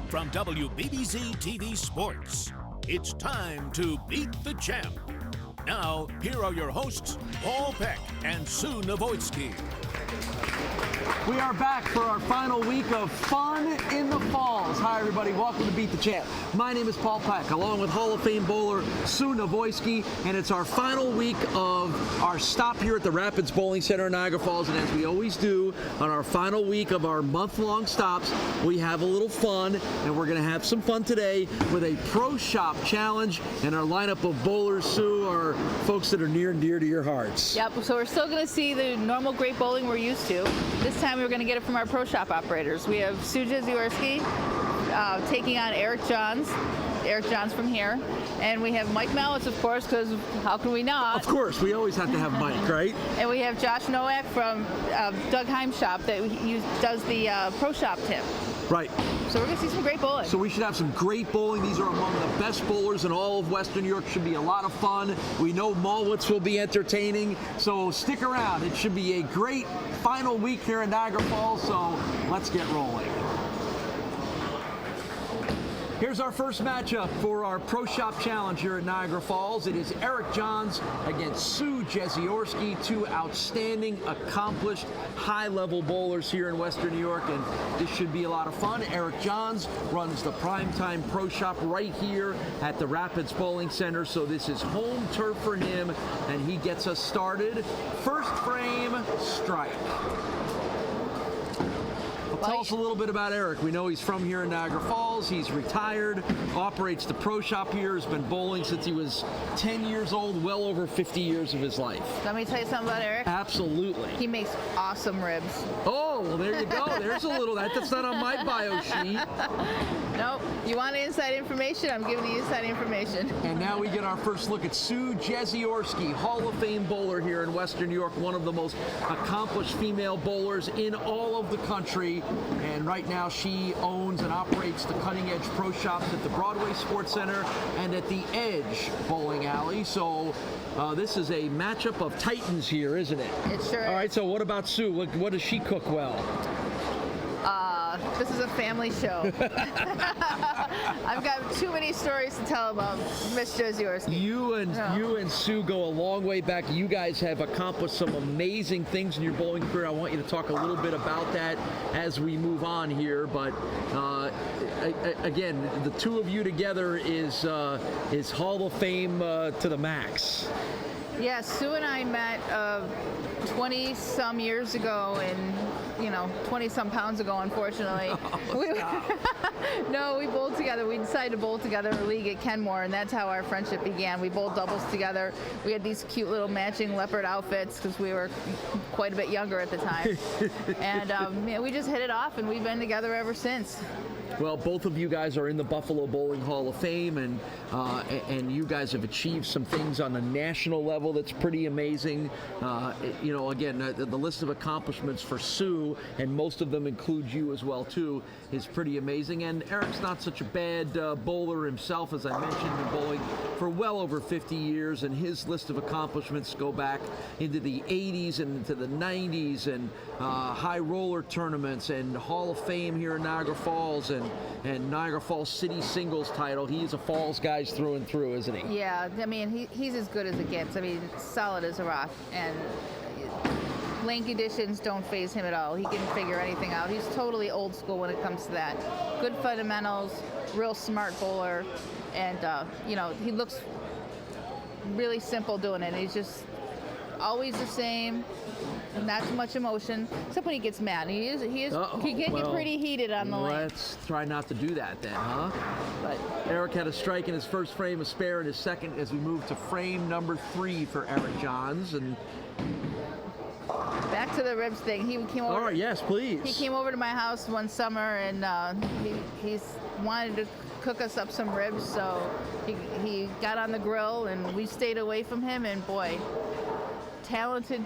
from WBBZ-TV Sports. It's time to beat the champ. Now, here are your hosts, Paul Peck and Sue Novoitsky. We are back for our final week of Fun in the Falls. Hi, everybody. Welcome to Beat the Champ. My name is Paul Peck, along with Hall of Fame bowler Sue Novoitsky, and it's our final week of our stop here at the Rapids Bowling Center in Niagara Falls. And as we always do on our final week of our month-long stops, we have a little fun, and we're going to have some fun today with a Pro Shop Challenge. And our lineup of bowlers, Sue, are folks that are near and dear to your hearts. Yep, so we're still going to see the normal great bowling we're used to. This time we're going to get it from our Pro Shop operators. We have Sue Jeziorski taking on Eric Johns from here. And we have Mike Malwitz, of course, because how can we not? Of course, we always have to have Mike, right? And we have Josh Nowak from Doug Heim's shop that does the Pro Shop tip. Right. So we're going to see some great bowling. So we should have some great bowling. These are among the best bowlers in all of Western New York. Should be a lot of fun. We know Malwitz will be entertaining, so stick around. It should be a great final week here in Niagara Falls, so let's get rolling. Here's our first matchup for our Pro Shop Challenge here at Niagara Falls. It is Eric Johns against Sue Jeziorski, two outstanding, accomplished, high-level bowlers here in Western New York, and this should be a lot of fun. Eric Johns runs the Primetime Pro Shop right here at the Rapids Bowling Center, so this is home turf for him, and he gets us started. First frame, strike. Tell us a little bit about Eric. We know he's from here in Niagara Falls. He's retired, operates the Pro Shop here, has been bowling since he was 10 years old, well over 50 years of his life. Let me tell you something about Eric. Absolutely. He makes awesome ribs. Oh, well, there you go. There's a little, that's not on my bio sheet. Nope. You want inside information? I'm giving you inside information. And now we get our first look at Sue Jeziorski, Hall of Fame bowler here in Western New York, one of the most accomplished female bowlers in all of the country. And right now she owns and operates the Cutting Edge Pro Shops at the Broadway Sports Center and at the Edge Bowling Alley. So this is a matchup of titans here, isn't it? It sure is. All right, so what about Sue? What does she cook well? This is a family show. I've got too many stories to tell about Miss Jeziorski. You and Sue go a long way back. You guys have accomplished some amazing things in your bowling career. I want you to talk a little bit about that as we move on here. But again, the two of you together is Hall of Fame to the max. Yeah, Sue and I met 20-some years ago, and 20-some pounds ago, unfortunately. No, we bowled together. We decided to bowl together in a league at Kenmore, and that's how our friendship began. We bowled doubles together. We had these cute little matching leopard outfits because we were quite a bit younger at the time. And we just hit it off, and we've been together ever since. Well, both of you guys are in the Buffalo Bowling Hall of Fame, and you guys have achieved some things on a national level that's pretty amazing. Again, the list of accomplishments for Sue, and most of them include you as well too, is pretty amazing. And Eric's not such a bad bowler himself, as I mentioned, been bowling for well over 50 years, and his list of accomplishments go back into the 80s and into the 90s, and high roller tournaments and Hall of Fame here in Niagara Falls, and Niagara Falls City singles title. He's a Falls guy through and through, isn't he? Yeah, I mean, he's as good as it gets. I mean, solid as a rock, and lane conditions don't faze him at all. He can figure anything out. He's totally old school when it comes to that. Good fundamentals, real smart bowler, and he looks really simple doing it. He's just always the same. Not too much emotion, except when he gets mad. He can get pretty heated on the lane. Let's try not to do that then, huh? But Eric had a strike in his first frame, a spare in his second, as we move to frame number 3 for Eric Johns. And back to the ribs thing. He came over. All right, yes, please. He came over to my house one summer, and he's wanted to cook us up some ribs. So he got on the grill, and we stayed away from him. And boy, talented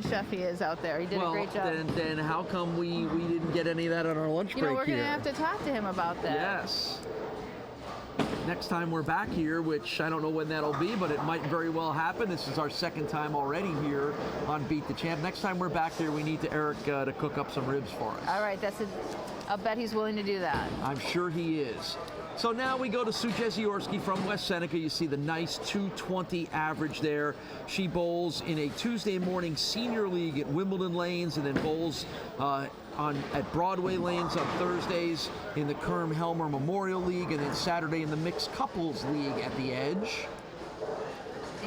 chef he is out there. He did a great job. Then how come we didn't get any of that on our lunch break here? We're going to have to talk to him about that. Yes. next time we're back here, which I don't know when that'll be, but it might very well happen. This is our second time already here on Beat the Champ. Next time we're back there, we need Eric to cook up some ribs for us. All right, I'll bet he's willing to do that. I'm sure he is. So now we go to Sue Jeziorski from West Seneca. You see the nice 220 average there. She bowls in a Tuesday morning senior league at Wimbledon Lanes, and then bowls at Broadway Lanes on Thursdays in the Kerm-Helmer Memorial League, and then Saturday in the Mixed Couples League at the Edge.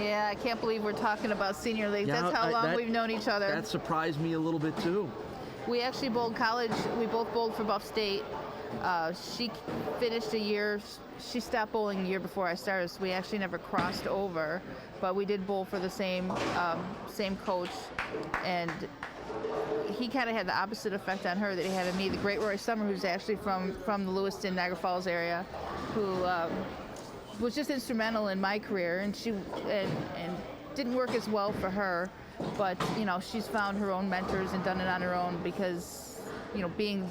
Yeah, I can't believe we're talking about senior leagues. Yeah, that's how long we've known each other. That surprised me a little bit too. We actually bowled college. We both bowled for Buff State. She finished a year. She stopped bowling a year before I started, so we actually never crossed over. But we did bowl for the same coach, and he kind of had the opposite effect on her that he had on me. The great Roy Summer, who's actually from the Lewiston, Niagara Falls area, who was just instrumental in my career, and she and didn't work as well for her. But she's found her own mentors and done it on her own, because being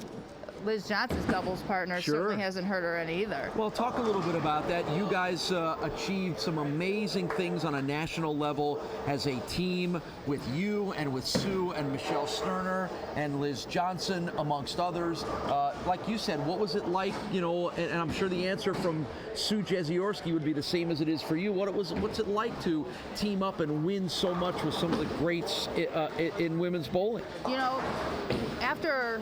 Liz Johnson's doubles partner certainly hasn't hurt her any either. Well, talk a little bit about that. You guys achieved some amazing things on a national level as a team with you and with Sue and Michelle Sterner and Liz Johnson, amongst others. Like you said, what was it like, and I'm sure the answer from Sue Jeziorski would be the same as it is for you. What's it like to team up and win so much with some of the greats in women's bowling? After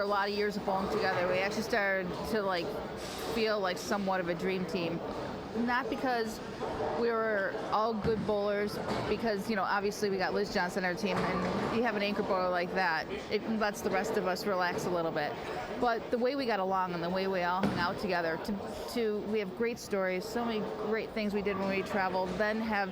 a lot of years of bowling together, we actually started to feel like somewhat of a dream team. Not because we were all good bowlers, because obviously we got Liz Johnson on our team, and you have an anchor bowler like that, it lets the rest of us relax a little bit. But the way we got along and the way we all hung out together, we have great stories, so many great things we did when we traveled, then have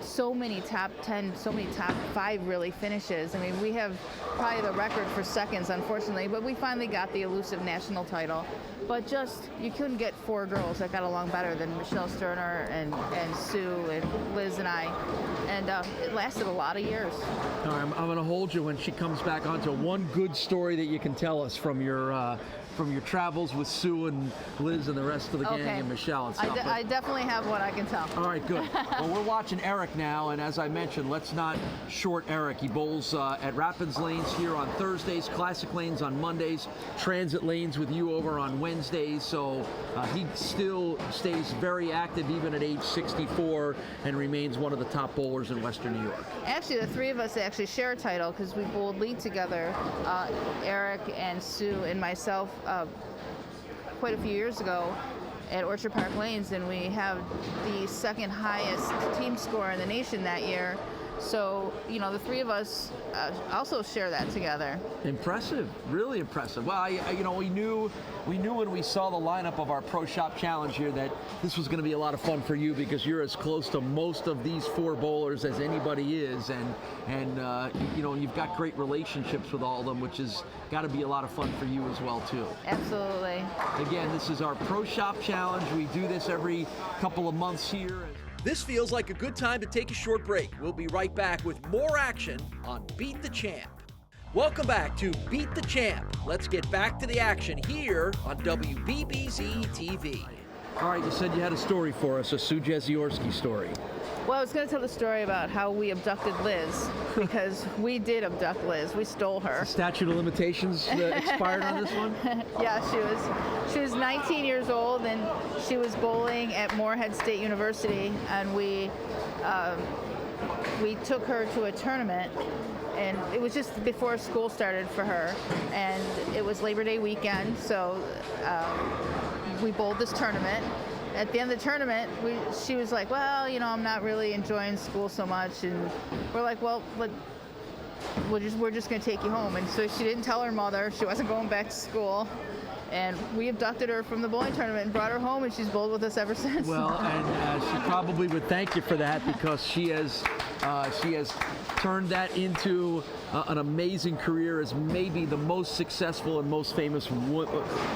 so many top 10, so many top 5 really finishes. I mean, we have probably the record for seconds, unfortunately, but we finally got the elusive national title. But you couldn't get 4 girls that got along better than Michelle Sterner and Sue and Liz and I. And it lasted a lot of years. All right, I'm going to hold you when she comes back onto one good story that you can tell us from your travels with Sue and Liz and the rest of the gang and Michelle and stuff. I definitely have what I can tell. All right, good. Well, we're watching Eric now, and as I mentioned, let's not short Eric. He bowls at Rapids Lanes here on Thursdays, Classic Lanes on Mondays, Transit Lanes with you over on Wednesdays, so he still stays very active even at age 64 and remains one of the top bowlers in Western New York. Actually, the 3 of us actually share a title because we bowled league together, Eric and Sue and myself, quite a few years ago at Orchard Park Lanes, and we have the second highest team score in the nation that year. So, the 3 of us also share that together. Impressive, really impressive. Well, we knew when we saw the lineup of our Pro Shop Challenge here that this was going to be a lot of fun for you, because you're as close to most of these 4 bowlers as anybody is, and you've got great relationships with all of them, which has got to be a lot of fun for you as well too. Absolutely. Again, this is our Pro Shop Challenge. We do this every couple of months here. This feels like a good time to take a short break. We'll be right back with more action on Beat the Champ. Welcome back to Beat the Champ. Let's get back to the action here on WBBZ-TV. All right, you said you had a story for us, a Sue Jeziorski story. Well, I was going to tell the story about how we abducted Liz, because we did abduct Liz. We stole her. Statute of limitations expired on this one? Yeah, she was 19 years old, and she was bowling at Morehead State University, and we took her to a tournament, and it was just before school started for her, and it was Labor Day weekend, so we bowled this tournament. At the end of the tournament, she was like, well, I'm not really enjoying school so much, and we're like, well, we're just going to take you home. And so she didn't tell her mother she wasn't going back to school, and we abducted her from the bowling tournament and brought her home, and she's bowled with us ever since. Well, and she probably would thank you for that, because she has turned that into an amazing career as maybe the most successful and most famous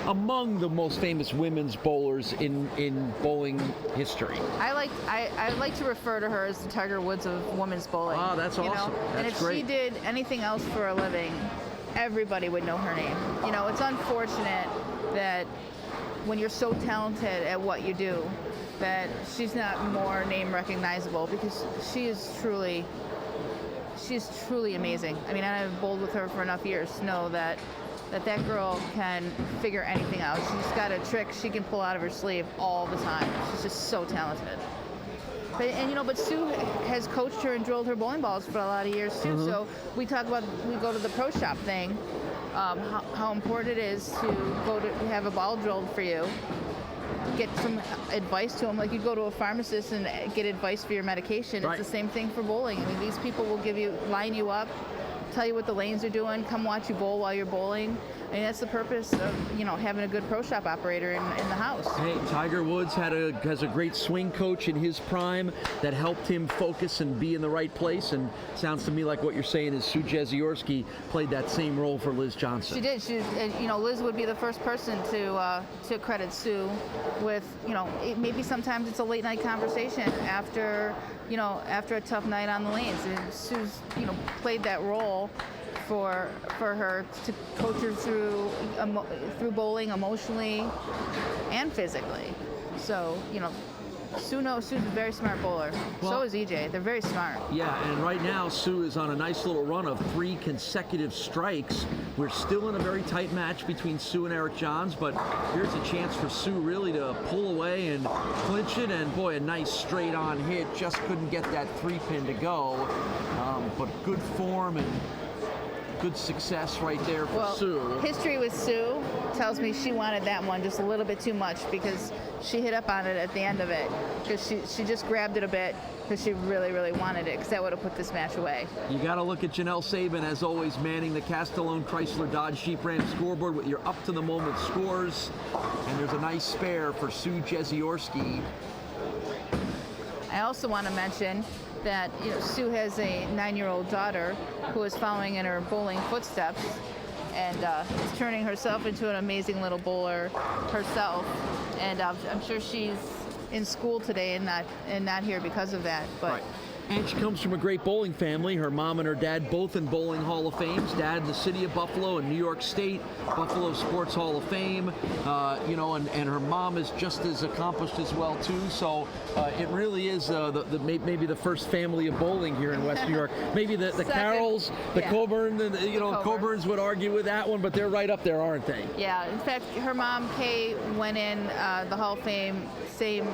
among the most famous women's bowlers in bowling history. I like to refer to her as the Tiger Woods of women's bowling. Oh, that's awesome. And if she did anything else for a living, everybody would know her name. It's unfortunate that when you're so talented at what you do, that she's not more name recognizable, because she's truly amazing. I mean, I've bowled with her for enough years to know that girl can figure anything out. She's got a trick she can pull out of her sleeve all the time. She's just so talented. But Sue has coached her and drilled her bowling balls for a lot of years too. So we go to the pro shop thing, how important it is to have a ball drilled for you, get some advice to them, like you go to a pharmacist and get advice for your medication. Right. It's the same thing for bowling. I mean, these people will line you up, tell you what the lanes are doing, come watch you bowl while you're bowling. I mean, that's the purpose of having a good pro shop operator in the house. Hey, Tiger Woods has a great swing coach in his prime that helped him focus and be in the right place. And sounds to me like what you're saying is Sue Jeziorski played that same role for Liz Johnson. She did. Liz would be the first person to credit Sue with, maybe sometimes it's a late night conversation after a tough night on the lanes. And Sue's, played that role for her to coach her through bowling emotionally and physically. So, Sue's a very smart bowler. Well, so is EJ. They're very smart. Yeah, and right now Sue is on a nice little run of 3 consecutive strikes. We're still in a very tight match between Sue and Eric Johns, but here's a chance for Sue really to pull away and clinch it, and boy, a nice straight on hit. Just couldn't get that 3-pin to go, but good form and good success right there for Sue. History with Sue tells me she wanted that one just a little bit too much, because she hit up on it at the end of it, because she just grabbed it a bit because she really, really wanted it, because that would have put this match away. You got to look at Janelle Sabin, as always, manning the Castellone Chrysler Dodge Jeep Ram scoreboard with your up-to-the-moment scores. And there's a nice spare for Sue Jeziorski. I also want to mention that Sue has a 9-year-old daughter who is following in her bowling footsteps, and is turning herself into an amazing little bowler herself. And I'm sure she's in school today and not here because of that. But. Right. And she comes from a great bowling family. Her mom and her dad both in Bowling Hall of Fames. Dad in the city of Buffalo and New York State, Buffalo Sports Hall of Fame. And her mom is just as accomplished as well too. So it really is maybe the first family of bowling here in West New York. Maybe the Carrolls, the Coburn, Coburns would argue with that one, but they're right up there, aren't they? Yeah. In fact, her mom Kay went in the Hall of Fame same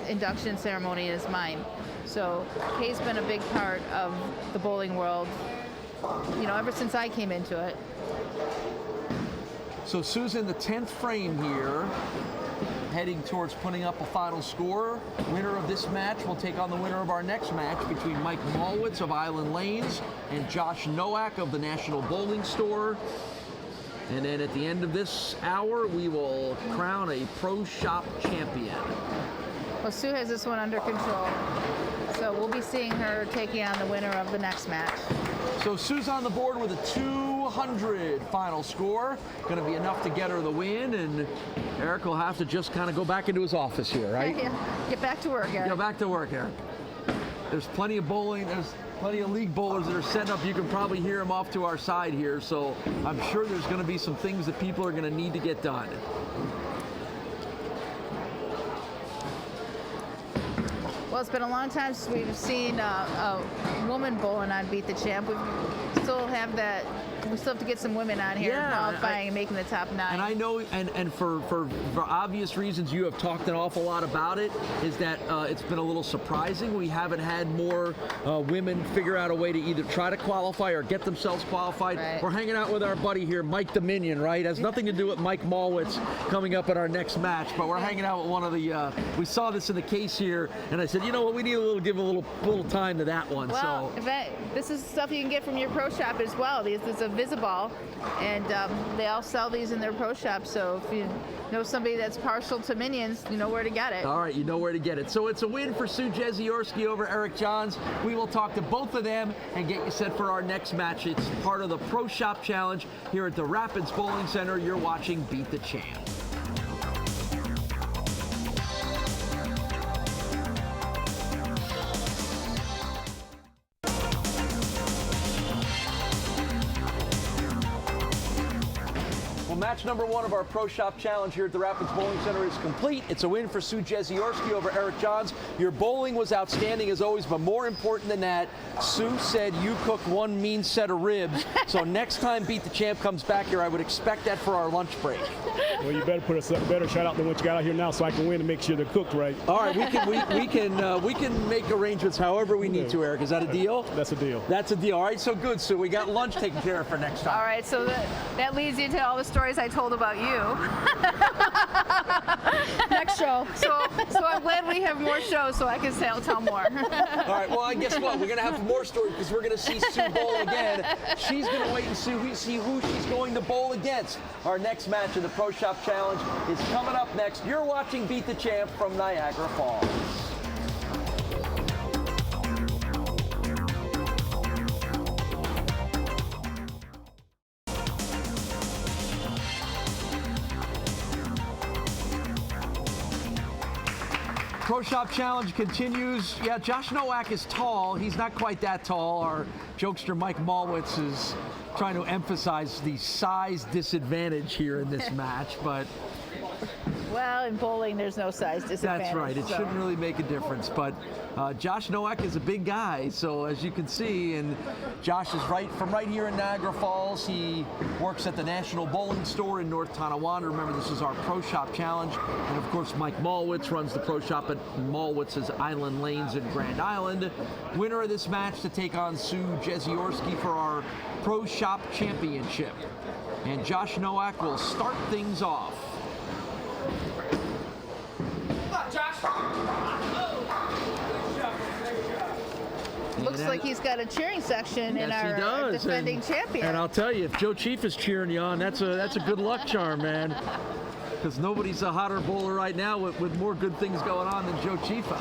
induction ceremony as mine. So Kay's been a big part of the bowling world, ever since I came into it. So Sue's in the 10th frame here, heading towards putting up a final score. Winner of this match will take on the winner of our next match between Mike Malwitz of Island Lanes and Josh Nowak of the National Bowling Store. And then at the end of this hour, we will crown a Pro Shop champion. Well, Sue has this one under control, so we'll be seeing her taking on the winner of the next match. So Sue's on the board with a 200 final score. Going to be enough to get her the win, and Eric will have to just kind of go back into his office here, right? Yeah. Get back to work, Eric. Go back to work, Eric. There's plenty of bowling. There's plenty of league bowlers that are setting up. You can probably hear them off to our side here, so I'm sure there's going to be some things that people are going to need to get done. Well, it's been a long time since we've seen a woman bowling on Beat the Champ. We still have to get some women on here qualifying and making the top 9. And I know, and for obvious reasons, you have talked an awful lot about it, is that it's been a little surprising. We haven't had more women figure out a way to either try to qualify or get themselves qualified. Right. We're hanging out with our buddy here, Mike Dominion, right? Has nothing to do with Mike Malwitz coming up in our next match, but we're hanging out with one of the, we saw this in the case here, and I said, you know what, we need to give a little time to that one. Well, this is stuff you can get from your pro shop as well. This is a Visiball, and they all sell these in their pro shop, so if you know somebody that's partial to Minions, you know where to get it. All right, you know where to get it. So it's a win for Sue Jeziorski over Eric Johns. We will talk to both of them and get you set for our next match. It's part of the Pro Shop Challenge here at the Rapids Bowling Center. You're watching Beat the Champ. match number 1 of our Pro Shop Challenge here at the Rapids Bowling Center is complete. It's a win for Sue Jeziorski over Eric Johns. Your bowling was outstanding as always, but more important than that, Sue said you cooked one mean set of ribs. So next time Beat the Champ comes back here, I would expect that for our lunch break. Well, you better put us up better shot out than what you got out here now, so I can win and make sure they're cooked right. All right, we can make arrangements however we need to, Eric. Is that a deal? That's a deal. That's a deal. All right, so good, Sue. We got lunch taken care of for next time. All right, so that leads you to all the stories I told about you. Next show. So I'm glad we have more shows so I can tell more. All right, well, guess what? We're going to have more stories because we're going to see Sue bowl again. She's going to wait and see who she's going to bowl against. Our next match of the Pro Shop Challenge is coming up next. You're watching Beat the Champ from Niagara Falls. Pro Shop Challenge continues. Yeah, Josh Nowak is tall. He's not quite that tall. Our jokester Mike Malwitz is trying to emphasize the size disadvantage here in this match, but Well, in bowling, there's no size disadvantage. that's right. It shouldn't really make a difference. But Josh Nowak is a big guy, so as you can see, and Josh is from right here in Niagara Falls. He works at the National Bowling Store in North Tonawanda. Remember, this is our Pro Shop Challenge. And of course, Mike Malwitz runs the Pro Shop at Malwitz's Island Lanes in Grand Island. Winner of this match to take on Sue Jeziorski for our Pro Shop Championship. And Josh Nowak will start things off. Looks like he's got a cheering section in Yes, he our does. defending champion. And I'll tell you, if Joe Chief is cheering you on, that's a good luck charm, man. Because nobody's a hotter bowler right now with more good things going on than Joe Chifa.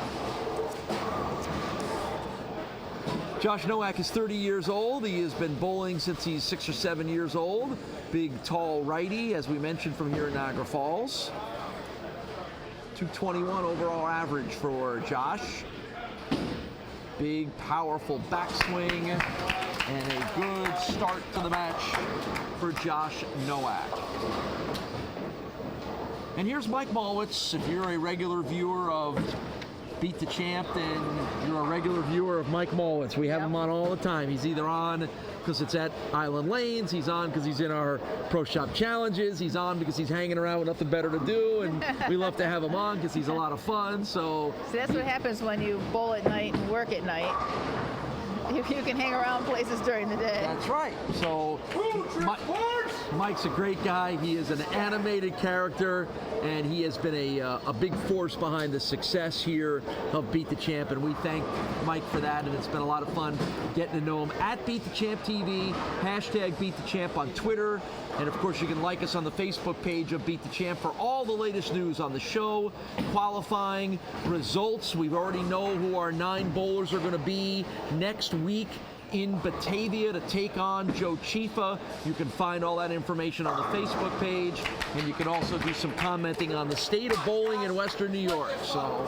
Josh Nowak is 30 years old. He has been bowling since he's 6 or 7 years old. Big, tall righty, as we mentioned, from here in Niagara Falls. 221 overall average for Josh. Big, powerful backswing, and a good start to the match for Josh Nowak. And here's Mike Malwitz. If you're a regular viewer of Beat the Champ, then you're a regular viewer of Mike Malwitz. We have him on all the time. He's either on because it's at Island Lanes, he's on because he's in our Pro Shop Challenges, he's on because he's hanging around with nothing better to do, and we love to have him on because he's a lot of fun. So See, that's what happens when you bowl at night and work at night. You can hang around places during the day. that's right. So Mike's a great guy. He is an animated character, and he has been a big force behind the success here of Beat the Champ, and we thank Mike for that, and it's been a lot of fun getting to know him. At Beat the Champ TV, hashtag Beat the Champ on Twitter, and of course you can like us on the Facebook page of Beat the Champ for all the latest news on the show, qualifying, results. We already know who our 9 bowlers are going to be next week in Batavia to take on Joe Chifa. You can find all that information on the Facebook page, and you can also do some commenting on the state of bowling in Western New York. So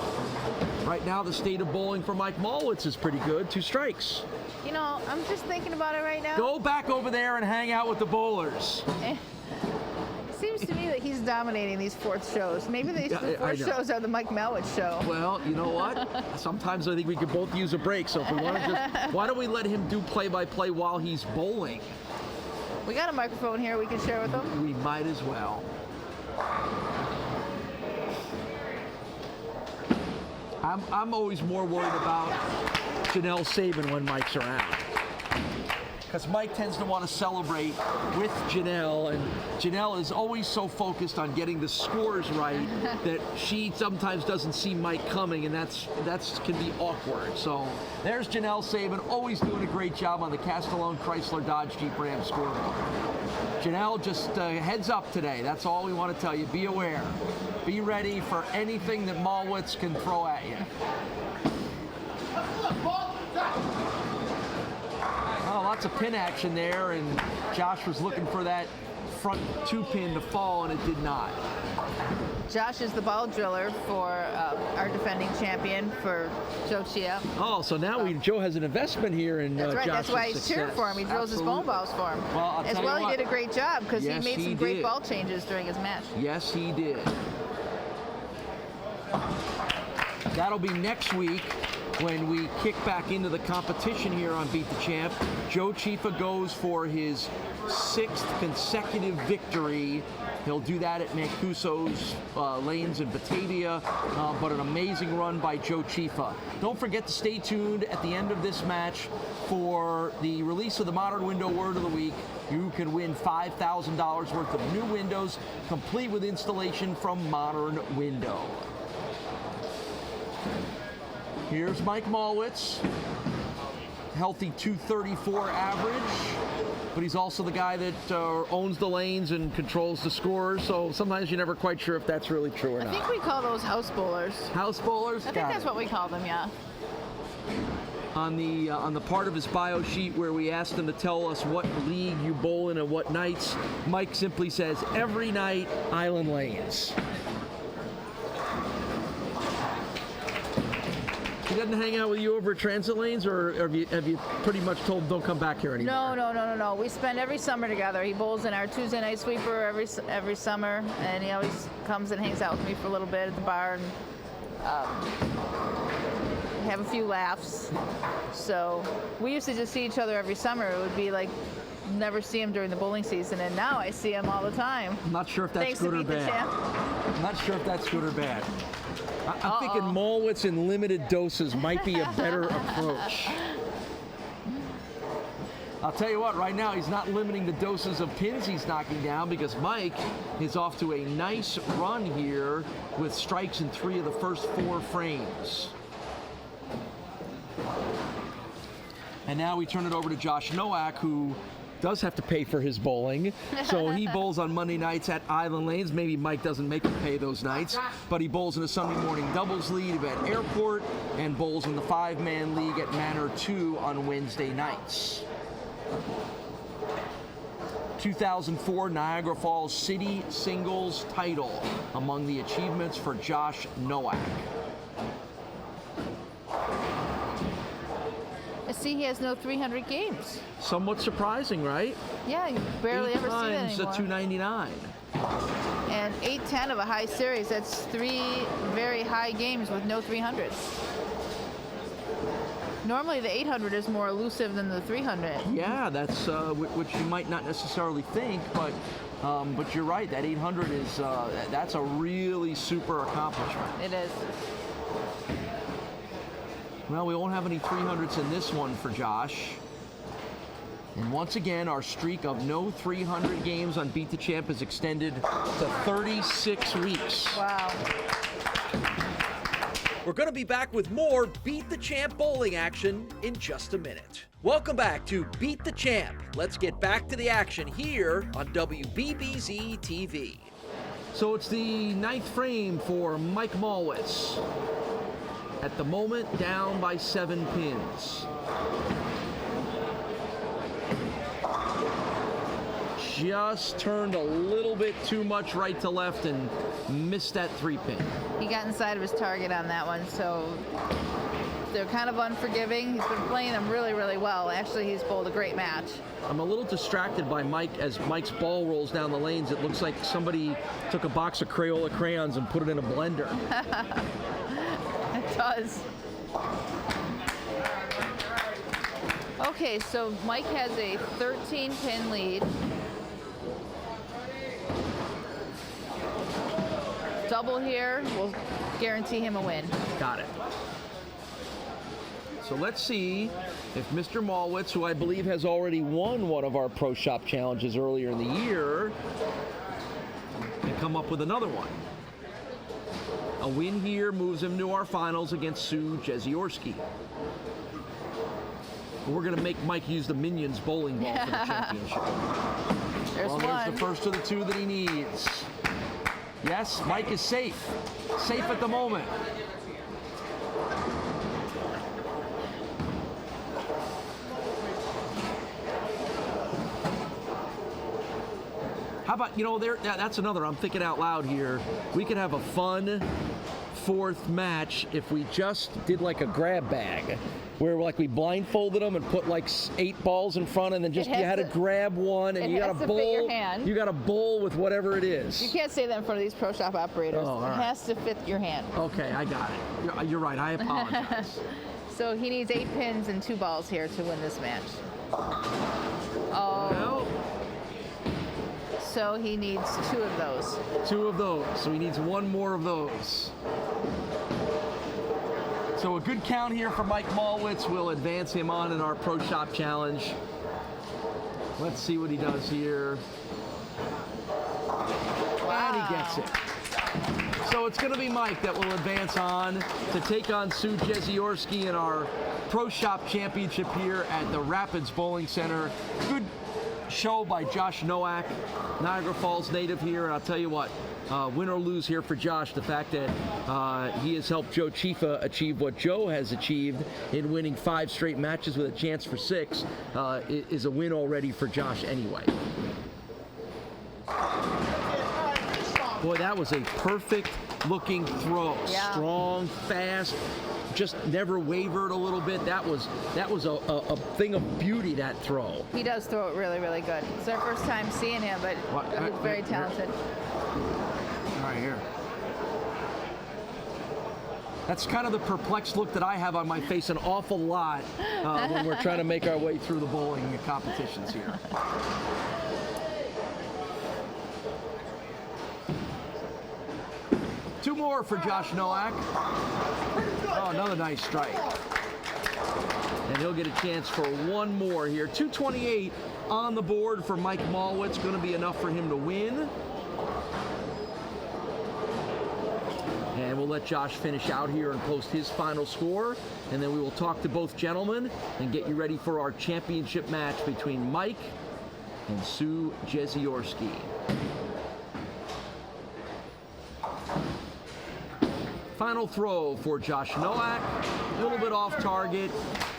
right now the state of bowling for Mike Malwitz is pretty good. 2 strikes. You know, I'm just thinking about it right now. Go back over there and hang out with the bowlers. It seems to me that he's dominating these 4th shows. Maybe these I 4th know. shows are the Mike Malwitz show. Well, you know what? Sometimes I think we could both use a break. So if we want to just, why don't we let him do play-by-play while he's bowling? We got a microphone here we can share with him. We might as well. I'm always more worried about Janelle Sabin when Mike's around. Because Mike tends to want to celebrate with Janelle, and Janelle is always so focused on getting the scores right that she sometimes doesn't see Mike coming, and that's can be awkward. So there's Janelle Sabin, always doing a great job on the Castellone Chrysler Dodge Jeep Ram scoreboard. Janelle, just heads up today. That's all we want to tell you. Be aware. Be ready for anything that Malwitz can throw at you. Oh, lots of pin action there, and Josh was looking for that front 2-pin to fall, and it did not. Josh is the ball driller for our defending champion for Joe Chia. Oh, so now Joe has an investment here in That's right. Josh's That's why he's cheering success. for him. He drills his bone balls for him. Well, I'll As tell well, you he what. did a great job because Yes, he made he some great did. ball changes during his match. Yes, he did. That'll be next week when we kick back into the competition here on Beat the Champ. Joe Chifa goes for his 6th consecutive victory. He'll do that at Mancuso's Lanes in Batavia, but an amazing run by Joe Chifa. Don't forget to stay tuned at the end of this match for the release of the Modern Window Word of the Week. You can win $5,000 worth of new windows, complete with installation from Modern Window. Here's Mike Malwitz, healthy 234 average, but he's also the guy that owns the lanes and controls the scores, so sometimes you're never quite sure if that's really true or I not. think we call those house bowlers. House bowlers? I think that's what we call them, yeah. On the part of his bio sheet where we asked him to tell us what league you bowl in and what nights, Mike simply says, every night, Island Lanes. He doesn't hang out with you over at Transit Lanes, or have you pretty much told him don't come back here anymore? No. We spend every summer together. He bowls in our Tuesday night sweeper every summer, and he always comes and hangs out with me for a little bit at the bar and have a few laughs. So we used to just see each other every summer. It would be like never see him during the bowling season, and now I see him all the time. I'm not sure if that's Thanks good to or Beat the bad. Champ. I'm not sure if that's good or bad. I'm thinking Malwitz in limited doses might be a better approach. I'll tell you what, right now he's not limiting the doses of pins he's knocking down because Mike is off to a nice run here with strikes in 3 of the first 4 frames. And now we turn it over to Josh Nowak, who does have to pay for his bowling. So he bowls on Monday nights at Island Lanes. Maybe Mike doesn't make him pay those nights, but he bowls in a Sunday morning doubles league at Airport and bowls in the 5-man league at Manor 2 on Wednesday nights. 2004 Niagara Falls City Singles title among the achievements for Josh Nowak. I see he has no 300 games. Somewhat surprising, right? Yeah, you barely 8 ever see that times anymore. to 299. And 810 of a high series. That's 3 very high games with no 300s. Normally the 800 is more elusive than the 300. Yeah, that's which you might not necessarily think, but you're right. That 800 is that's a really super accomplishment. It is. Well, we won't have any 300s in this one for Josh. And once again, our streak of no 300 games on Beat the Champ is extended to 36 weeks. Wow. We're going to be back with more Beat the Champ bowling action in just a minute. Welcome back to Beat the Champ. Let's get back to the action here on WBBZ-TV. So it's the 9th frame for Mike Malwitz. At the moment, down by 7 pins. Just turned a little bit too much right to left and missed that 3-pin. He got inside of his target on that one, so they're kind of unforgiving. He's been playing them really, really well. Actually, he's bowled a great match. I'm a little distracted by Mike as Mike's ball rolls down the lanes. It looks like somebody took a box of Crayola crayons and put it in a blender. It does. Okay, so Mike has a 13-pin lead. Double here will guarantee him a win. Got it. So let's see if Mr. Malwitz, who I believe has already won one of our Pro Shop challenges earlier in the year, can come up with another one. A win here moves him to our finals against Sue Jeziorski. We're going to make Mike use the Minions bowling ball for the championship. There's There's one. the first of the 2 that he needs. Yes, Mike is safe. Safe at the moment. How about, that's another, I'm thinking out loud here. We could have a fun 4th match if we just did like a grab bag, where like we blindfolded them and put like 8 balls in front, and then just you had to grab one, and you got a bowl. Fit your hand. You got a bowl with whatever it is. You can't say that in front of these pro shop operators. Oh, it has to fit your hand. Okay, I got it. You're right. I apologize. So he needs 8 pins and 2 balls here to win this match. Oh. Well, so he needs 2 of those. 2 of those. So he needs 1 more of those. So a good count here for Mike Malwitz will advance him on in our Pro Shop Challenge. Let's see what he does here. Wow. And he gets it. So it's going to be Mike that will advance on to take on Sue Jeziorski in our Pro Shop Championship here at the Rapids Bowling Center. Good show by Josh Nowak, Niagara Falls native here. And I'll tell you what, win or lose here for Josh, the fact that he has helped Joe Chifa achieve what Joe has achieved in winning 5 straight matches with a chance for 6 is a win already for Josh anyway. Boy, that was a perfect looking throw. Yeah. Strong, fast, just never wavered a little bit. That was a thing of beauty, that throw. He does throw it really, really good. It's our first time seeing him, but he's very talented. Right here. That's kind of the perplexed look that I have on my face an awful lot when we're trying to make our way through the bowling competitions here. Two more for Josh Nowak. Oh, another nice strike. And he'll get a chance for 1 more here. 228 on the board for Mike Malwitz. Going to be enough for him to win. And we'll let Josh finish out here and post his final score. And then we will talk to both gentlemen and get you ready for our championship match between Mike and Sue Jeziorski. Final throw for Josh Nowak. A little bit off target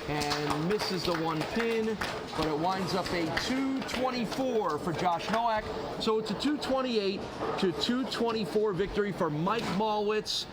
and misses the 1 pin, but it winds up a 224 for Josh Nowak. So it's a 228 to 224 victory for Mike Malwitz.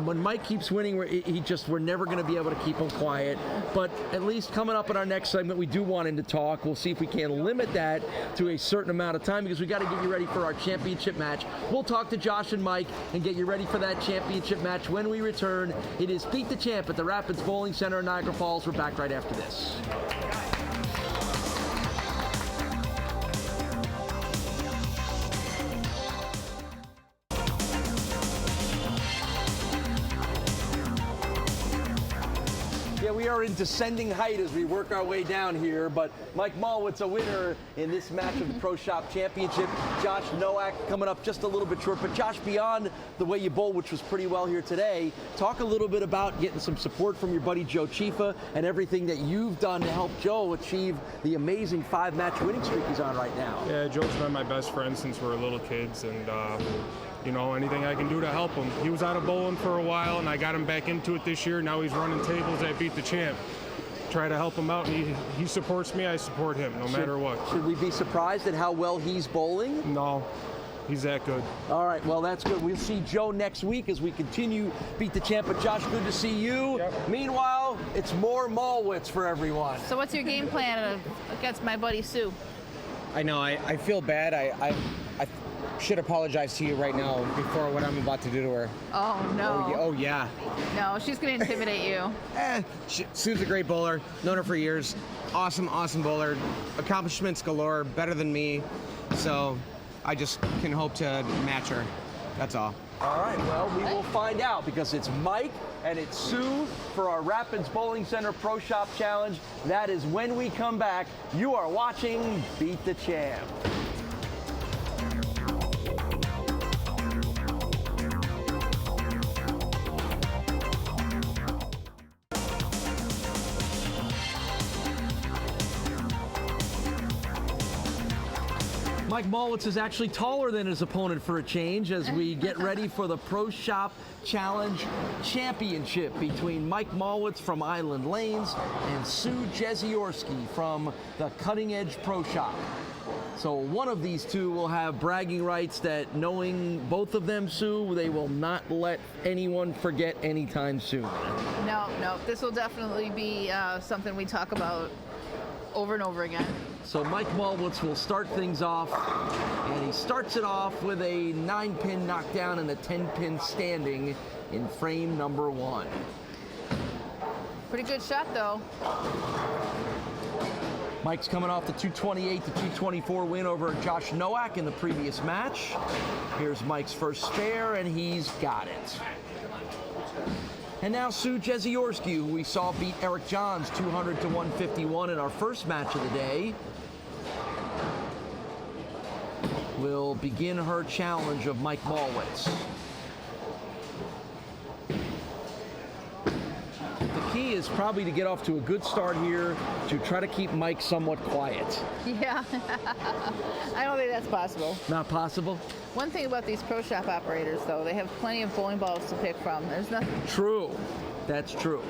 When Mike keeps winning, we're never going to be able to keep him quiet. But at least coming up in our next segment, we do want him to talk. We'll see if we can limit that to a certain amount of time because we got to get you ready for our championship match. We'll talk to Josh and Mike and get you ready for that championship match when we return. It is Beat the Champ at the Rapids Bowling Center in Niagara Falls. We're back right after this. Yeah, we are in descending height as we work our way down here, but Mike Malwitz a winner in this match of the Pro Shop Championship. Josh Nowak coming up just a little bit short, but Josh, beyond the way you bowl, which was pretty well here today, talk a little bit about getting some support from your buddy Joe Chifa and everything that you've done to help Joe achieve the amazing 5-match winning streak he's on right now. Yeah, Joe's been my best friend since we were little kids, and you know, anything I can do to help him. He was out of bowling for a while, and I got him back into it this year. Now he's running tables at Beat the Champ. Try to help him out, and he supports me, I support him, no matter what. Should we be surprised at how well he's bowling? No, he's that good. All right, well, that's good. We'll see Joe next week as we continue Beat the Champ. But Josh, good to see you. Yep. Meanwhile, it's more Malwitz for everyone. So what's your game plan against my buddy Sue? I know, I feel bad. I should apologize to you right now before what I'm about to do to her. Oh, no. Oh, yeah. No, she's going to intimidate you. Sue's a great bowler. Known her for years. Awesome bowler. Accomplishments galore. Better than me. So I just can hope to match her. That's all. All right, well, we will find out because it's Mike and it's Sue for our Rapids Bowling Center Pro Shop Challenge. That is when we come back. You are watching Beat the Champ. Mike Malwitz is actually taller than his opponent for a change as we get ready for the Pro Shop Challenge Championship between Mike Malwitz from Island Lanes and Sue Jeziorski from the Cutting Edge Pro Shop. So one of these two will have bragging rights that, knowing both of them, Sue, they will not let anyone forget anytime soon. No, this will definitely be something we talk about over and over again. So Mike Malwitz will start things off, and he starts it off with a 9-pin knockdown and a 10-pin standing in frame number 1. Pretty good shot, though. Mike's coming off the 228 to 224 win over Josh Nowak in the previous match. Here's Mike's first spare, and he's got it. And now Sue Jeziorski, who we saw beat Eric Johns 200 to 151 in our first match of the day, will begin her challenge of Mike Malwitz. The key is probably to get off to a good start here to try to keep Mike somewhat quiet. Yeah, I don't think that's possible. Not possible? One thing about these pro shop operators, though, they have plenty of bowling balls to pick from. There's nothing. True. That's true.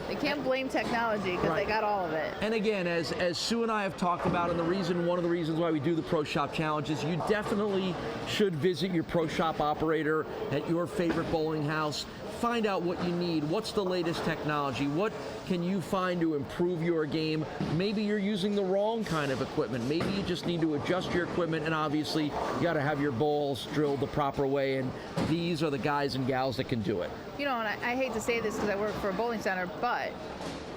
They can't blame technology because Right. they got all of it. And again, as Sue and I have talked about, and one of the reasons why we do the Pro Shop Challenge is you definitely should visit your Pro Shop operator at your favorite bowling house. Find out what you need. What's the latest technology? What can you find to improve your game? Maybe you're using the wrong kind of equipment. Maybe you just need to adjust your equipment, and obviously you got to have your balls drilled the proper way, and these are the guys and gals that can do it. You know, and I hate to say this because I work for a bowling center, but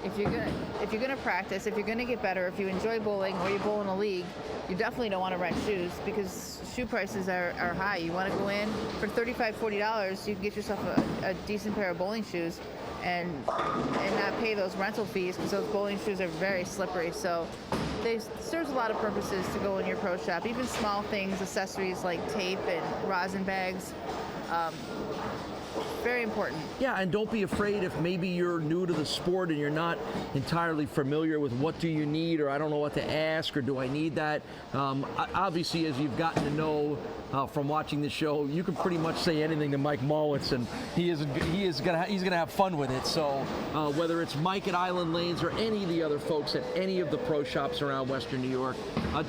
if you're gonna practice, if you're gonna get better, if you enjoy bowling or you bowl in a league, you definitely don't want to rent shoes because shoe prices are high. You want to go in for $35, $40, you can get yourself a decent pair of bowling shoes and not pay those rental fees because those bowling shoes are very slippery. So there's a lot of purposes to go in your pro shop. Even small things, accessories like tape and rosin bags. Very important. Yeah, and don't be afraid if maybe you're new to the sport and you're not entirely familiar with what do you need, or I don't know what to ask, or do I need that. Obviously, as you've gotten to know from watching the show, you can pretty much say anything to Mike Malwitz, and he's gonna have fun with it. So whether it's Mike at Island Lanes or any of the other folks at any of the pro shops around Western New York,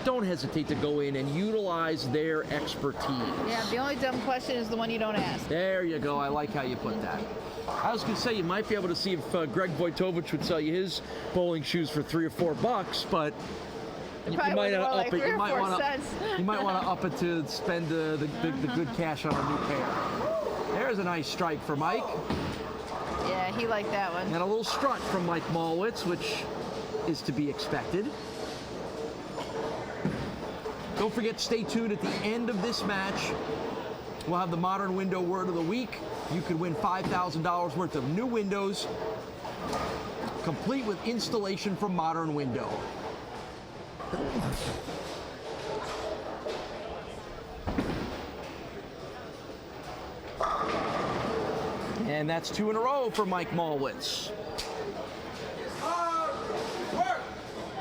don't hesitate to go in and utilize their expertise. Yeah, the only dumb question is the one you don't ask. There you go. I like how you put that. I was going to say, you might be able to see if Greg Vojtovich would sell you his bowling shoes for $3 or $4, but you might want to up it. You might want to up it to spend the good cash on a new pair. There's a nice strike for Mike. Yeah, he liked that one. And a little strut from Mike Malwitz, which is to be expected. Don't forget, stay tuned at the end of this match. We'll have the Modern Window Word of the Week. You could win $5,000 worth of new windows, complete with installation from Modern Window. And that's 2 in a row for Mike Malwitz. Work!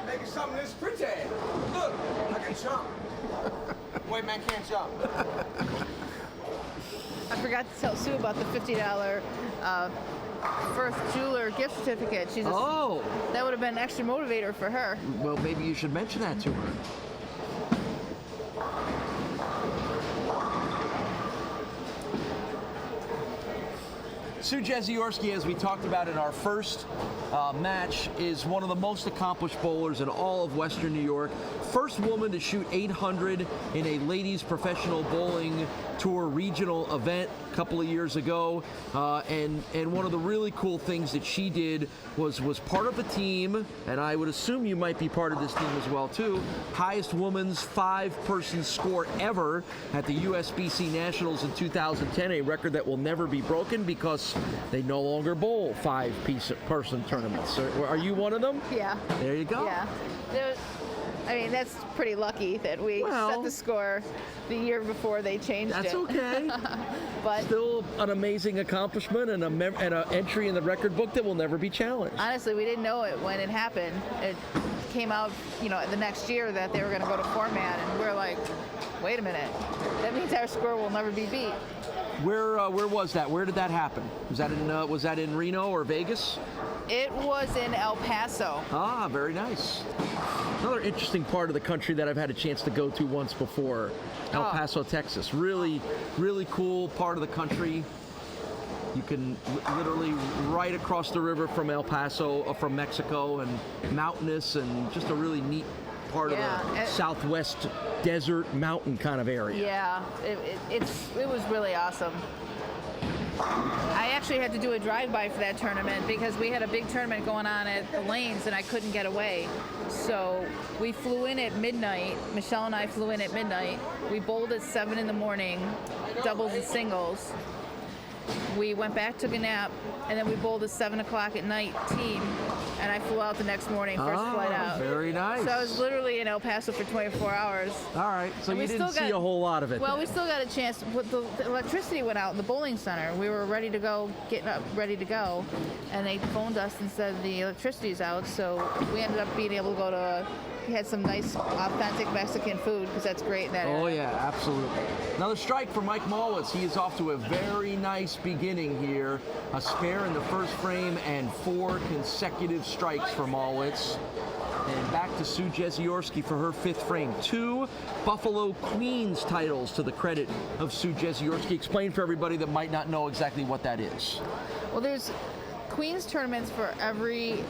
Making something this pretty. Look, I can jump. White man can't jump. I forgot to tell Sue about the $50 First Jeweler gift certificate. She just, that would have been an extra motivator for her. Well, maybe you should mention that to her. Sue Jeziorski, as we talked about in our first match, is one of the most accomplished bowlers in all of Western New York. First woman to shoot 800 in a ladies professional bowling tour regional event a couple of years ago. And one of the really cool things that she did was part of a team, and I would assume you might be part of this team as well too, highest women's 5-person score ever at the USBC Nationals in 2010, a record that will never be broken because they no longer bowl 5-person tournaments. Are you one of them? Yeah. There you go. Yeah. I mean, that's pretty lucky that we set the score the year before they changed it. That's okay. But still an amazing accomplishment and an entry in the record book that will never be challenged. Honestly, we didn't know it when it happened. It came out, the next year that they were going to go to format, and we're like, wait a minute. That means our score will never be beat. Where was that? Where did that happen? Was that in Reno or Vegas? It was in El Paso. Ah, very nice. Another interesting part of the country that I've had a chance to go to once before, El Paso, Texas. Really, really cool part of the country. You can literally right across the river from El Paso, from Mexico, and mountainous, and just a really neat part of the southwest desert mountain kind of area. Yeah, it was really awesome. I actually had to do a drive-by for that tournament because we had a big tournament going on at the lanes and I couldn't get away. So we flew in at midnight. Michelle and I flew in at midnight. We bowled at 7 in the morning, doubles and singles. We went back, took a nap, and then we bowled at 7 o'clock at night team, and I flew out the next morning, first flight out. Very nice. So I was literally in El Paso for 24 hours. All right, so you didn't see a whole lot of it. Well, then. we still got a chance. The electricity went out in the bowling center. We were ready to go, getting up, ready to go, and they phoned us and said the electricity's out, so we ended up being able to go to we had some nice, authentic Mexican food because that's great in that area. Oh, yeah, absolutely. Another strike for Mike Malwitz. He is off to a very nice beginning here. A spare in the first frame and 4 consecutive strikes for Malwitz. And back to Sue Jeziorski for her 5th frame. 2 Buffalo Queens titles to the credit of Sue Jeziorski. Explain for everybody that might not know exactly what that is. Well, there's Queens tournaments for every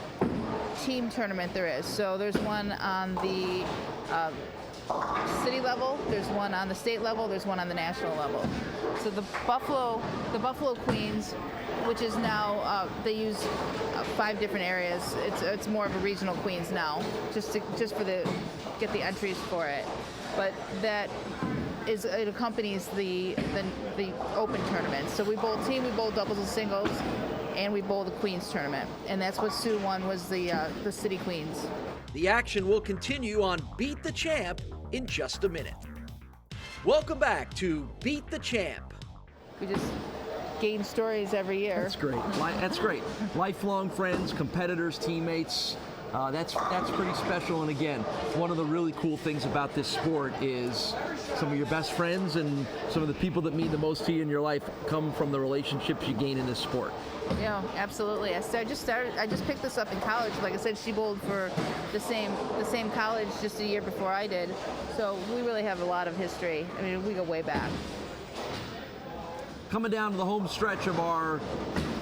team tournament there is. So there's one on the city level, there's one on the state level, there's one on the national level. So the Buffalo Queens, which is now they use 5 different areas. It's more of a regional Queens now, just for get the entries for it. But that is it accompanies the open tournament. So we bowl team, we bowl doubles and singles, and we bowl the Queens tournament. And that's what Sue won, was the City Queens. The action will continue on Beat the Champ in just a minute. Welcome back to Beat the Champ. We just gain stories every year. That's great. That's great. Lifelong friends, competitors, teammates. That's pretty special. And again, one of the really cool things about this sport is some of your best friends and some of the people that mean the most to you in your life come from the relationships you gain in this sport. Yeah, absolutely. I just picked this up in college. Like I said, she bowled for the same college just a year before I did. So we really have a lot of history. I mean, we go way back. Coming down to the home stretch of our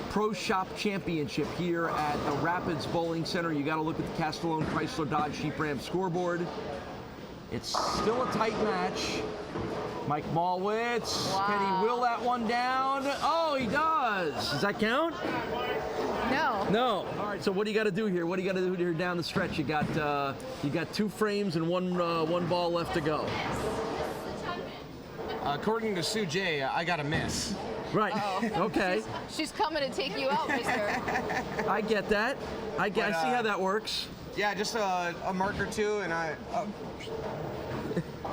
Pro Shop Championship here at the Rapids Bowling Center. You got to look at the Castellone Chrysler Dodge Jeep Ram scoreboard. It's still a tight match. Mike Malwitz, wow. Can he will that one down? Oh, he does. Does that count? No. No. All right. So what do you got to do here? What do you got to do here down the stretch? You got 2 frames and one ball left to go. According to Sue J, I got a miss. Right. Uh-oh. Okay. She's coming to take you out, mister. I get that. I see how that works. Yeah, just a mark or 2, and I.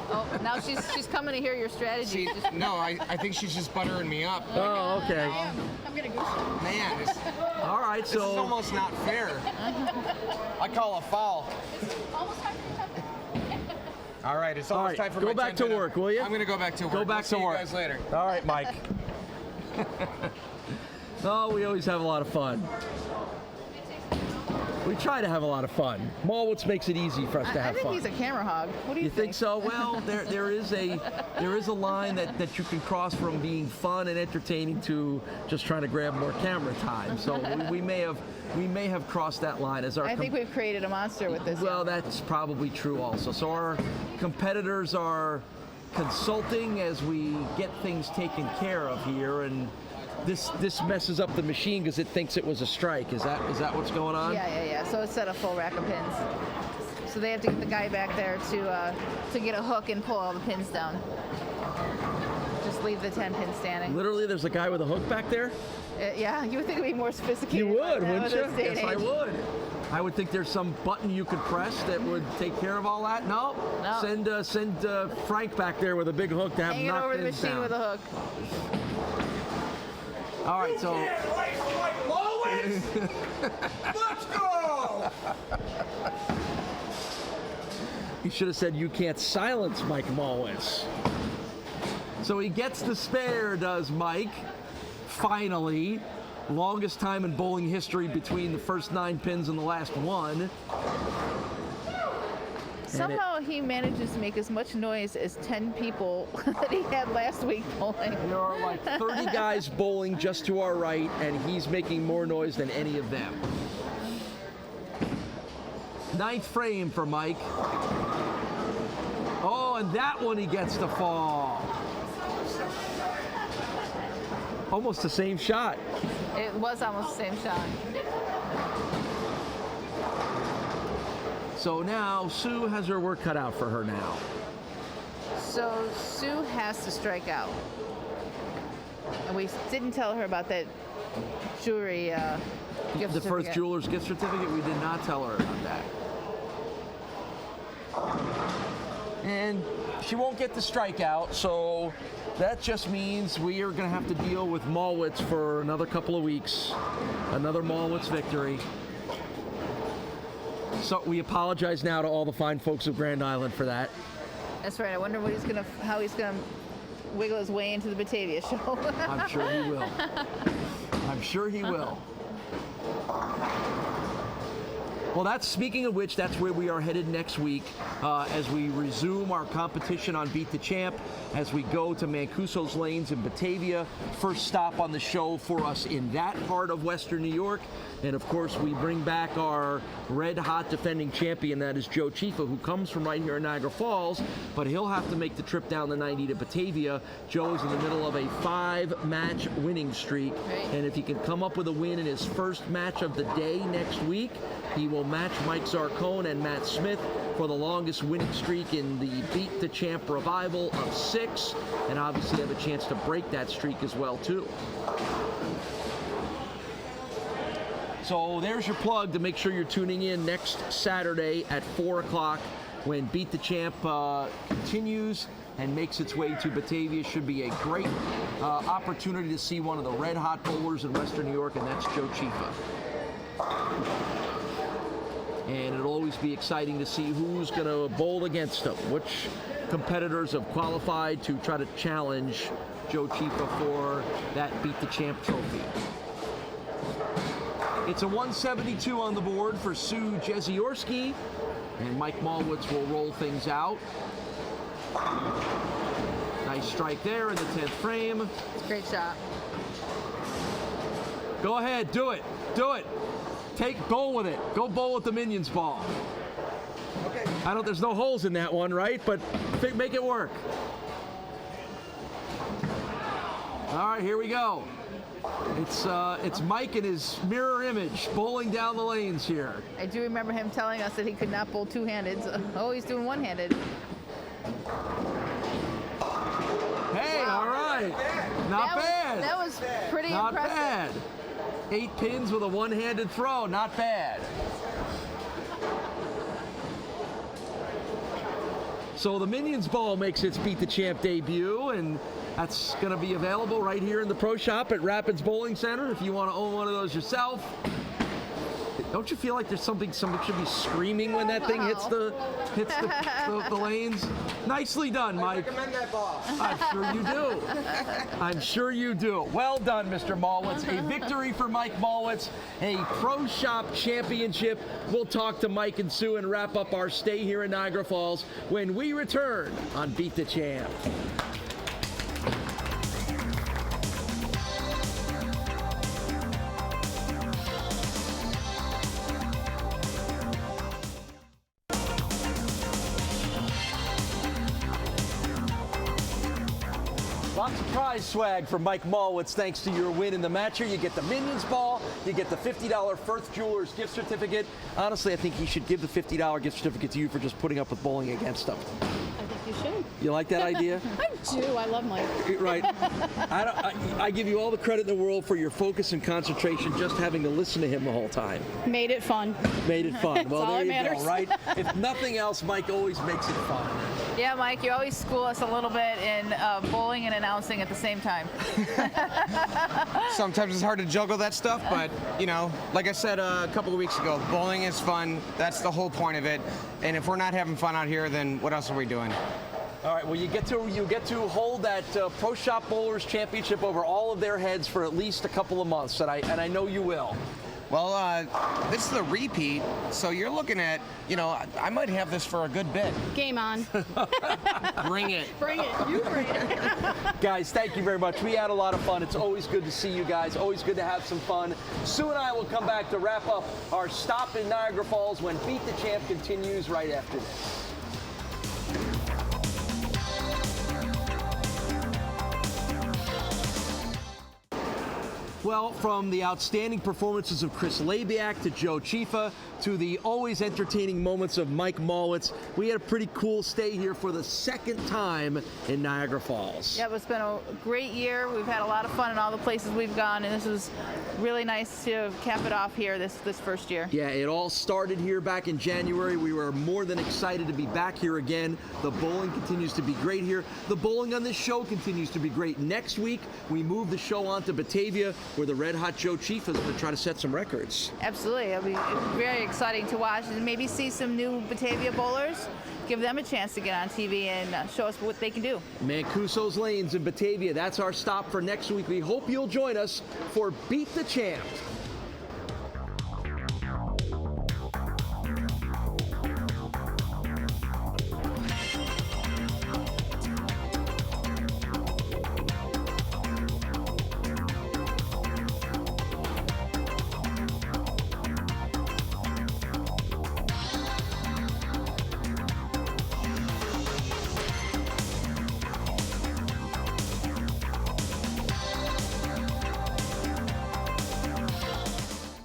Oh, now she's coming to hear your strategy. No, I think she's just buttering me up. Oh, okay. I'm gonna goose you. Man, All right. this is almost not fair. I call a foul. Almost time for All right, it's almost time for my go back to work, will you? I'm going to go back to work. Go back to work. See you guys later. All right, Mike. Oh, we always have a lot of fun. We try to have a lot of fun. Malwitz makes it easy for us to have fun. I think he's a camera hog. What do you think? You think so? Well, there is a line that you can cross from being fun and entertaining to just trying to grab more camera time. So we may have crossed that line as our. I think we've created a monster with this. Well, that's probably true also. So our competitors are consulting as we get things taken care of here, and this messes up the machine because it thinks it was a strike. Is that what's going on? Yeah. So it's set a full rack of pins. So they have to get the guy back there to get a hook and pull all the pins down. Just leave the 10 pins standing. Literally, there's a guy with a hook back there? Yeah, you would think it'd be more sophisticated. You would, wouldn't you? Yes, I would. I would think there's some button you could press that would take care of all that. No. Send Frank back there with a big hook to have hang it over the machine down. with a hook. All right, so. Let's go! He should have said, "You can't silence Mike Malwitz." So he gets the spare, does Mike? Finally. longest time in bowling history between the first 9 pins and the last one. Somehow he manages to make as much noise as 10 people that he had last week bowling. There are like 30 guys bowling just to our right, and he's making more noise than any of them. 9th frame for Mike. Oh, and that one he gets to fall. Almost the same shot. It was almost the same shot. So now Sue has her work cut out for her now. So Sue has to strike out. And we didn't tell her about that jewelry gift The certificate. first jeweler's gift certificate, we did not tell her about that. And she won't get the strikeout, so that just means we are going to have to deal with Malwitz for another couple of weeks. Another Malwitz victory. So we apologize now to all the fine folks of Grand Island for that. That's right. I wonder how he's gonna wiggle his way into the Batavia show. I'm sure he will. I'm sure he will. Well, that's, speaking of which, that's where we are headed next week as we resume our competition on Beat the Champ, as we go to Mancuso's Lanes in Batavia. First stop on the show for us in that part of Western New York. And of course, we bring back our red-hot defending champion, that is Joe Chifa, who comes from right here in Niagara Falls, but he'll have to make the trip down the 90 to Batavia. Joe is in the middle of a 5-match winning streak, and if he can come up with a win in his first match of the day next week, he will match Mike Zarcone and Matt Smith for the longest winning streak in the Beat the Champ revival of 6, and obviously have a chance to break that streak as well, too. So there's your plug to make sure you're tuning in next Saturday at 4 o'clock when Beat the Champ continues and makes its way to Batavia. Should be a great opportunity to see one of the red-hot bowlers in Western New York, and that's Joe Chifa. And it'll always be exciting to see who's going to bowl against him, which competitors have qualified to try to challenge Joe Chifa for that Beat the Champ trophy. It's a 172 on the board for Sue Jeziorski, and Mike Malwitz will roll things out. Nice strike there in the 10th frame. It's a great shot. Go ahead, do it, do it. Bowl with it. Go bowl with the Minions ball. Okay. There's no holes in that one, right? But make it work. All right, here we go. It's Mike and his mirror image bowling down the lanes here. I do remember him telling us that he could not bowl two-handed. Oh, he's doing one-handed. Hey, wow. All right. Not bad. That was pretty Not impressive. bad. 8 pins with a one-handed throw. Not bad. So the Minions ball makes its Beat the Champ debut, and that's going to be available right here in the Pro Shop at Rapids Bowling Center if you want to own one of those yourself. Don't you feel like there's somebody should be screaming when that thing hits the lanes? Nicely done, Mike. I recommend that ball. I'm sure you do. I'm sure you do. Well done, Mr. Malwitz. A victory for Mike Malwitz, a Pro Shop championship. We'll talk to Mike and Sue and wrap up our stay here in Niagara Falls when we return on Beat the Champ. Lots of prize swag for Mike Malwitz thanks to your win in the match here. You get the Minions ball, you get the $50 Firth Jewelers gift certificate. Honestly, I think he should give the $50 gift certificate to you for just putting up with bowling against him. I think you should. You like that idea? I do. I love Mike. Right. I give you all the credit in the world for your focus and concentration just having to listen to him the whole time. Made it fun. Made it fun. Well, all there that you matters. go, right? If nothing else, Mike always makes it fun. Yeah, Mike, you always school us a little bit in bowling and announcing at the same time. Sometimes it's hard to juggle that stuff, but, like I said a couple of weeks ago, bowling is fun. That's the whole point of it. And if we're not having fun out here, then what else are we doing? All right, well, you get to hold that Pro Shop Bowlers Championship over all of their heads for at least a couple of months, and I know you will. Well, this is a repeat, so you're looking at, I might have this for a good bit. Game on. Bring it. Bring it. You bring it. Guys, thank you very much. We had a lot of fun. It's always good to see you guys. Always good to have some fun. Sue and I will come back to wrap up our stop in Niagara Falls when Beat the Champ continues right after this. Well, from the outstanding performances of Chris Labiak to Joe Chifa to the always entertaining moments of Mike Malwitz, we had a pretty cool stay here for the second time in Niagara Falls. Yep, it's been a great year. We've had a lot of fun in all the places we've gone, and this was really nice to cap it off here this first year. Yeah, it all started here back in January. We were more than excited to be back here again. The bowling continues to be great here. The bowling on this show continues to be great. Next week, we move the show on to Batavia, where the Red Hot Joe Chifa is going to try to set some records. Absolutely. It'll be very exciting to watch and maybe see some new Batavia bowlers, give them a chance to get on TV and show us what they can do. Mancuso's Lanes in Batavia. That's our stop for next week. We hope you'll join us for Beat the Champ.